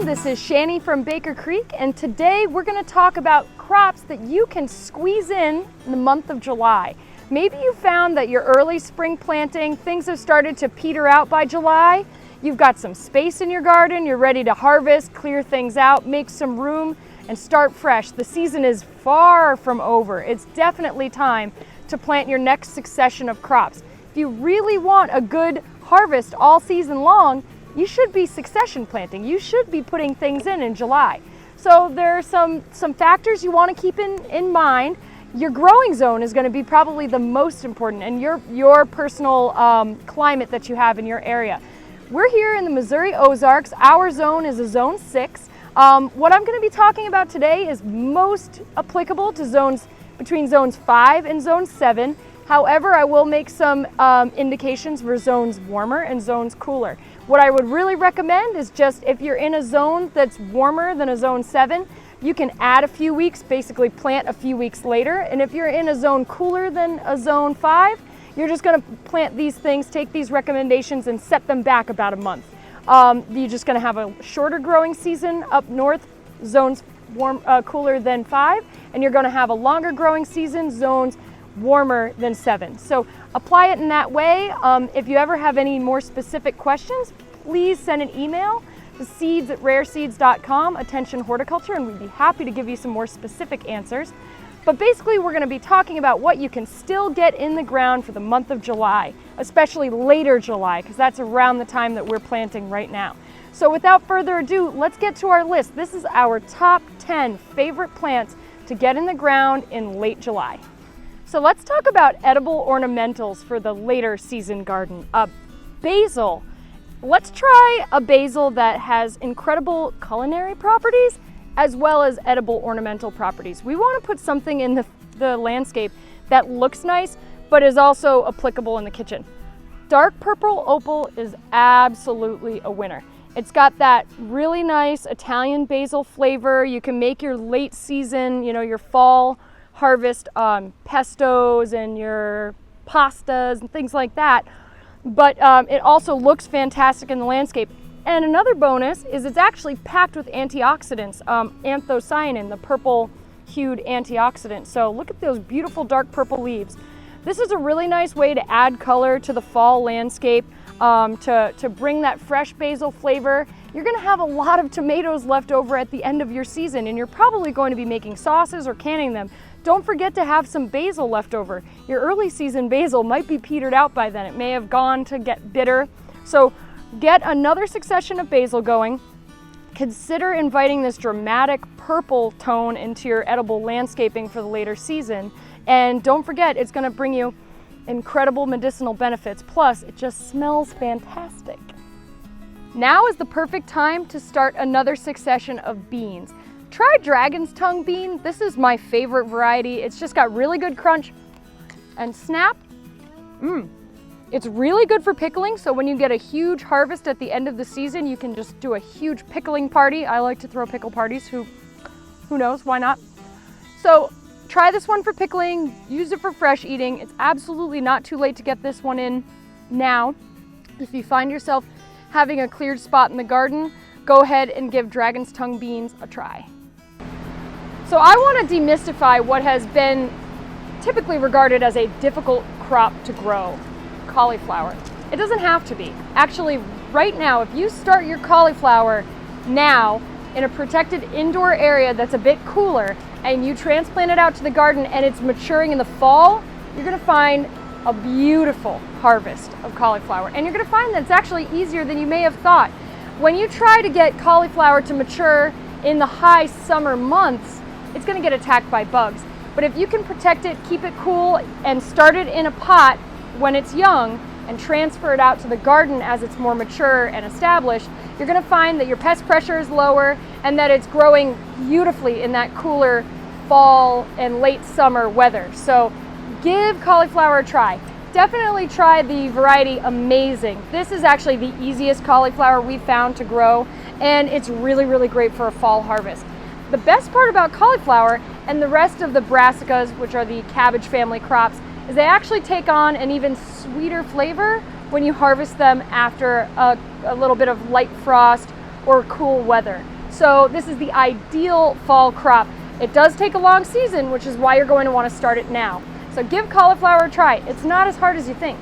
everyone, this is Shani from Baker Creek, and today we're going to talk about crops that you can squeeze in the month of July. Maybe you found that your early spring planting, things have started to peter out by July. You've got some space in your garden, you're ready to harvest, clear things out, make some room, and start fresh. The season is far from over. It's definitely time to plant your next succession of crops. If you really want a good harvest all season long, you should be succession planting. You should be putting things in July. So there are some factors you want to keep in mind. Your growing zone is going to be probably the most important, and your personal climate that you have in your area. We're here in the Missouri Ozarks. Our zone is a zone 6. What I'm going to be talking about today is most applicable to zones between zones 5 and zone 7. However, I will make some indications for zones warmer and zones cooler. What I would really recommend is just if you're in a zone that's warmer than a zone 7, you can add a few weeks, basically plant a few weeks later. And if you're in a zone cooler than a zone 5, you're just going to plant these things, take these recommendations and set them back about a month. You're just going to have a shorter growing season up north, zones cooler than 5, and you're going to have a longer growing season, zones warmer than 7. So apply it in that way. If you ever have any more specific questions, please send an email to seeds@rareseeds.com, attention horticulture, and we'd be happy to give you some more specific answers. But basically, we're going to be talking about what you can still get in the ground for the month of July, especially later July, because that's around the time that we're planting right now. So without further ado, let's get to our list. This is our top 10 favorite plants to get in the ground in late July. So let's talk about edible ornamentals for the later season garden. Basil. Let's try a basil that has incredible culinary properties as well as edible ornamental properties. We want to put something in the landscape that looks nice but is also applicable in the kitchen. Dark purple opal is absolutely a winner. It's got that really nice Italian basil flavor. You can make your late season, your fall harvest pestos and your pastas and things like that, but it also looks fantastic in the landscape. And another bonus is it's actually packed with antioxidants, anthocyanin, the purple hued antioxidant. So look at those beautiful dark purple leaves. This is a really nice way to add color to the fall landscape, to bring that fresh basil flavor. You're going to have a lot of tomatoes left over at the end of your season, and you're probably going to be making sauces or canning them. Don't forget to have some basil left over. Your early season basil might be petered out by then. It may have gone to get bitter. So get another succession of basil going. Consider inviting this dramatic purple tone into your edible landscaping for the later season. And don't forget, it's going to bring you incredible medicinal benefits. Plus, it just smells fantastic. Now is the perfect time to start another succession of beans. Try Dragon's Tongue bean. This is my favorite variety. It's just got really good crunch and snap. It's really good for pickling, so when you get a huge harvest at the end of the season, you can just do a huge pickling party. I like to throw pickle parties. Who knows, why not? So try this one for pickling, use it for fresh eating. It's absolutely not too late to get this one in now. If you find yourself having a cleared spot in the garden, go ahead and give Dragon's Tongue beans a try. So I want to demystify what has been typically regarded as a difficult crop to grow, cauliflower. It doesn't have to be. Actually, right now, if you start your cauliflower now in a protected indoor area that's a bit cooler and you transplant it out to the garden and it's maturing in the fall, you're going to find a beautiful harvest of cauliflower. And you're going to find that it's actually easier than you may have thought. When you try to get cauliflower to mature in the high summer months, it's going to get attacked by bugs. But if you can protect it, keep it cool, and start it in a pot when it's young and transfer it out to the garden as it's more mature and established, you're going to find that your pest pressure is lower and that it's growing beautifully in that cooler fall and late summer weather. So give cauliflower a try. Definitely try the variety Amazing. This is actually the easiest cauliflower we've found to grow, and it's really, really great for a fall harvest. The best part about cauliflower and the rest of the brassicas, which are the cabbage family crops, is they actually take on an even sweeter flavor when you harvest them after a little bit of light frost or cool weather. So this is the ideal fall crop. It does take a long season, which is why you're going to want to start it now. So give cauliflower a try. It's not as hard as you think.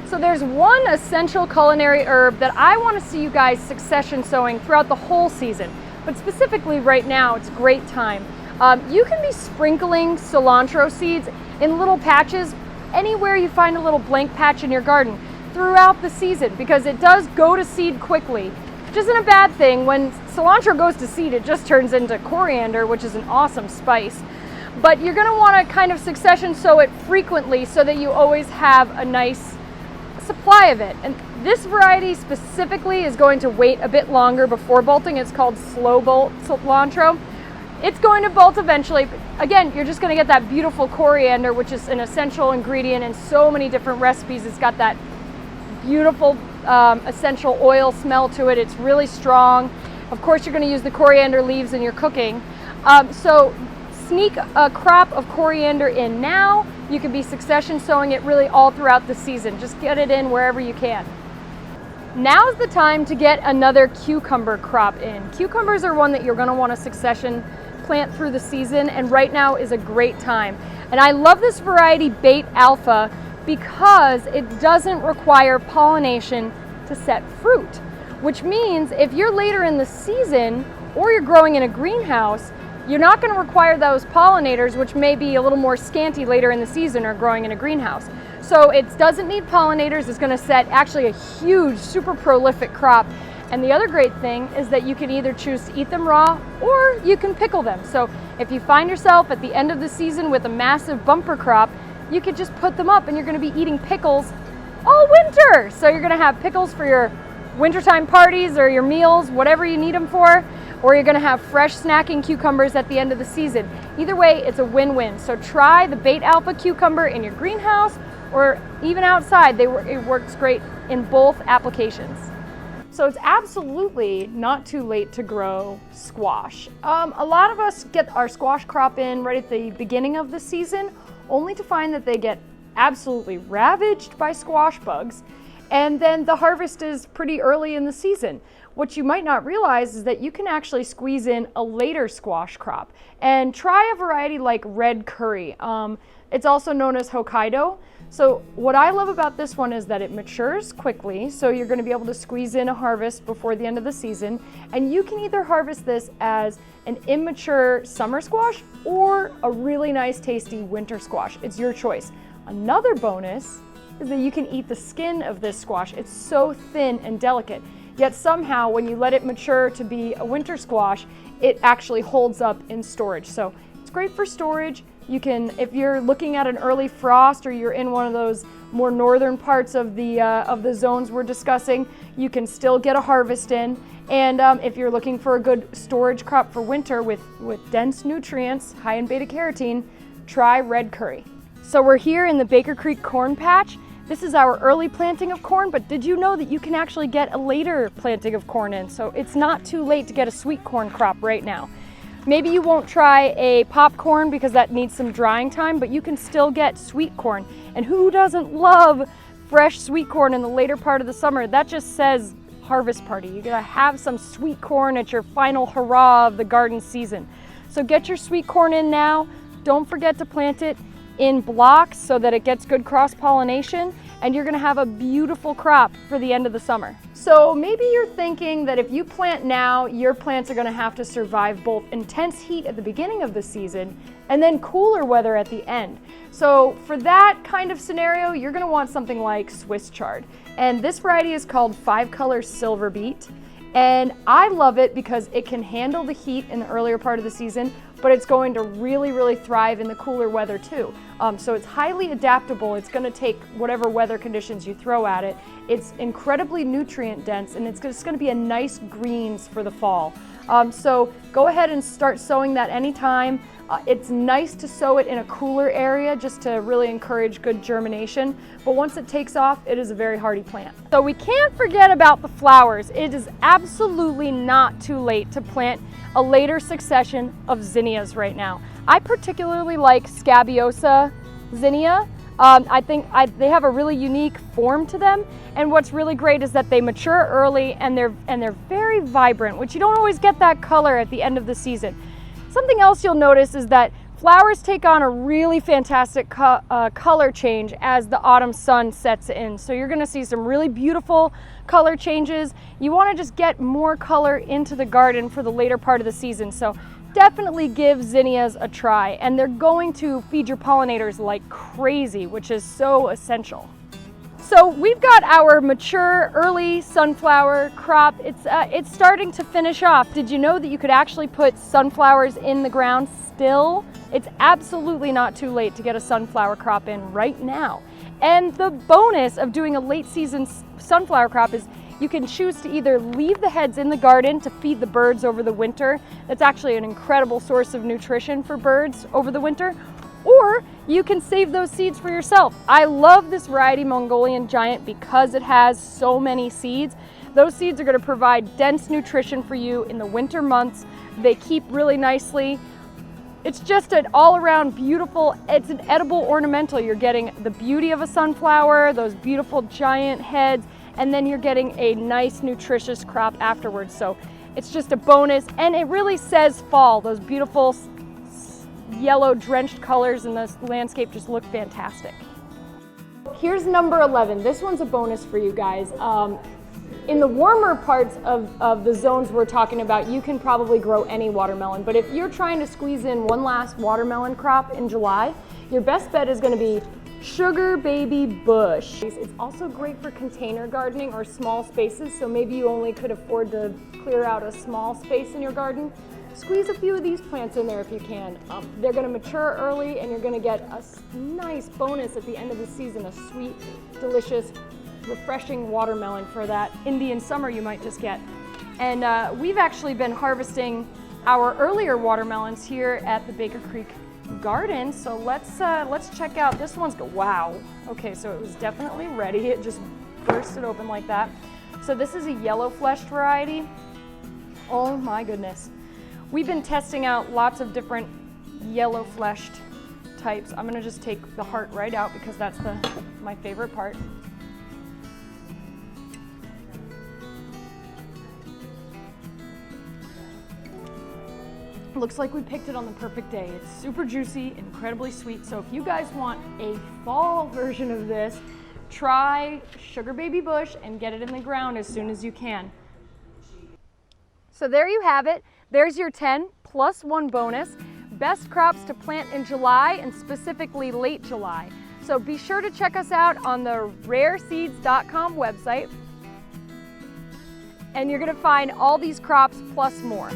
So there's one essential culinary herb that I want to see you guys succession sowing throughout the whole season, but specifically right now, it's a great time. You can be sprinkling cilantro seeds in little patches anywhere you find a little blank patch in your garden throughout the season, because it does go to seed quickly, which isn't a bad thing. When cilantro goes to seed, it just turns into coriander, which is an awesome spice. But you're going to want to kind of succession sow it frequently so that you always have a nice supply of it. And this variety specifically is going to wait a bit longer before bolting. It's called slow bolt cilantro. It's going to bolt eventually, but again, you're just going to get that beautiful coriander, which is an essential ingredient in so many different recipes. It's got that beautiful essential oil smell to it. It's really strong. Of course, you're going to use the coriander leaves in your cooking. So sneak a crop of coriander in now. You could be succession sowing it really all throughout the season. Just get it in wherever you can. Now's the time to get another cucumber crop in. Cucumbers are one that you're going to want to succession plant through the season, and right now is a great time. And I love this variety, Bait Alpha, because it doesn't require pollination to set fruit, which means if you're later in the season or you're growing in a greenhouse, you're not going to require those pollinators, which may be a little more scanty later in the season or growing in a greenhouse. So it doesn't need pollinators. It's going to set actually a huge, super prolific crop. And the other great thing is that you can either choose to eat them raw or you can pickle them. So if you find yourself at the end of the season with a massive bumper crop, you could just put them up and you're going to be eating pickles all winter. So you're going to have pickles for your wintertime parties or your meals, whatever you need them for, or you're going to have fresh snacking cucumbers at the end of the season. Either way, it's a win-win. So try the Bait Alpha cucumber in your greenhouse or even outside. It works great in both applications. So it's absolutely not too late to grow squash. A lot of us get our squash crop in right at the beginning of the season, only to find that they get absolutely ravaged by squash bugs. And then the harvest is pretty early in the season. What you might not realize is that you can actually squeeze in a later squash crop and try a variety like red curry. It's also known as Hokkaido. So what I love about this one is that it matures quickly, so you're going to be able to squeeze in a harvest before the end of the season, and you can either harvest this as an immature summer squash or a really nice tasty winter squash. It's your choice. Another bonus is that you can eat the skin of this squash. It's so thin and delicate, yet somehow when you let it mature to be a winter squash, it actually holds up in storage. So it's great for storage. You can, if you're looking at an early frost or you're in one of those more northern parts of the zones we're discussing, you can still get a harvest in. And if you're looking for a good storage crop for winter with dense nutrients, high in beta carotene, try red curry. So we're here in the Baker Creek corn patch. This is our early planting of corn, but did you know that you can actually get a later planting of corn in? So it's not too late to get a sweet corn crop right now. Maybe you won't try a popcorn because that needs some drying time, but you can still get sweet corn. And who doesn't love fresh sweet corn in the later part of the summer? That just says harvest party. You're gonna have some sweet corn at your final hurrah of the garden season. So get your sweet corn in now. Don't forget to plant it in blocks so that it gets good cross-pollination, and you're gonna have a beautiful crop for the end of the summer. So maybe you're thinking that if you plant now, your plants are gonna have to survive both intense heat at the beginning of the season and then cooler weather at the end. So for that kind of scenario, you're gonna want something like Swiss chard. And this variety is called 5-color silver beet. And I love it because it can handle the heat in the earlier part of the season, but it's going to really, really thrive in the cooler weather too. So it's highly adaptable. It's going to take whatever weather conditions you throw at it. It's incredibly nutrient dense, and it's just going to be a nice greens for the fall. So go ahead and start sowing that anytime. It's nice to sow it in a cooler area just to really encourage good germination. But once it takes off, it is a very hardy plant. So we can't forget about the flowers. It is absolutely not too late to plant a later succession of zinnias right now. I particularly like Scabiosa zinnia. I think they have a really unique form to them, and what's really great is that they mature early and they're very vibrant, which you don't always get that color at the end of the season. Something else you'll notice is that flowers take on a really fantastic color change as the autumn sun sets in. So you're gonna see some really beautiful color changes. You wanna just get more color into the garden for the later part of the season. So definitely give zinnias a try, and they're going to feed your pollinators like crazy, which is so essential. So we've got our mature early sunflower crop. It's starting to finish off. Did you know that you could actually put sunflowers in the ground still? It's absolutely not too late to get a sunflower crop in right now. And the bonus of doing a late season sunflower crop is you can choose to either leave the heads in the garden to feed the birds over the winter. That's actually an incredible source of nutrition for birds over the winter. Or you can save those seeds for yourself. I love this variety, Mongolian Giant, because it has so many seeds. Those seeds are going to provide dense nutrition for you in the winter months. They keep really nicely. It's just an all-around beautiful, it's an edible ornamental. You're getting the beauty of a sunflower, those beautiful giant heads, and then you're getting a nice nutritious crop afterwards. So it's just a bonus, and it really says fall. Those beautiful yellow drenched colors in the landscape just look fantastic. Here's number 11. This one's a bonus for you guys. In the warmer parts of the zones we're talking about, you can probably grow any watermelon, but if you're trying to squeeze in one last watermelon crop in July, your best bet is going to be Sugar Baby Bush. It's also great for container gardening or small spaces, so maybe you only could afford to clear out a small space in your garden. Squeeze a few of these plants in there if you can. They're going to mature early, and you're going to get a nice bonus at the end of the season, a sweet, delicious, refreshing watermelon for that Indian summer you might just get. And we've actually been harvesting our earlier watermelons here at the Baker Creek Garden. So let's check out this one's. Wow. Okay, so it was definitely ready. It just bursted open like that. So this is a yellow fleshed variety. Oh my goodness. We've been testing out lots of different yellow fleshed types. I'm gonna just take the heart right out because that's my favorite part. Looks like we picked it on the perfect day. It's super juicy, incredibly sweet. So if you guys want a fall version of this, try Sugar Baby Bush and get it in the ground as soon as you can. So there you have it. There's your 10 plus 1 bonus. Best crops to plant in July, and specifically late July. So be sure to check us out on the rareseeds.com website, and you're gonna find all these crops plus more.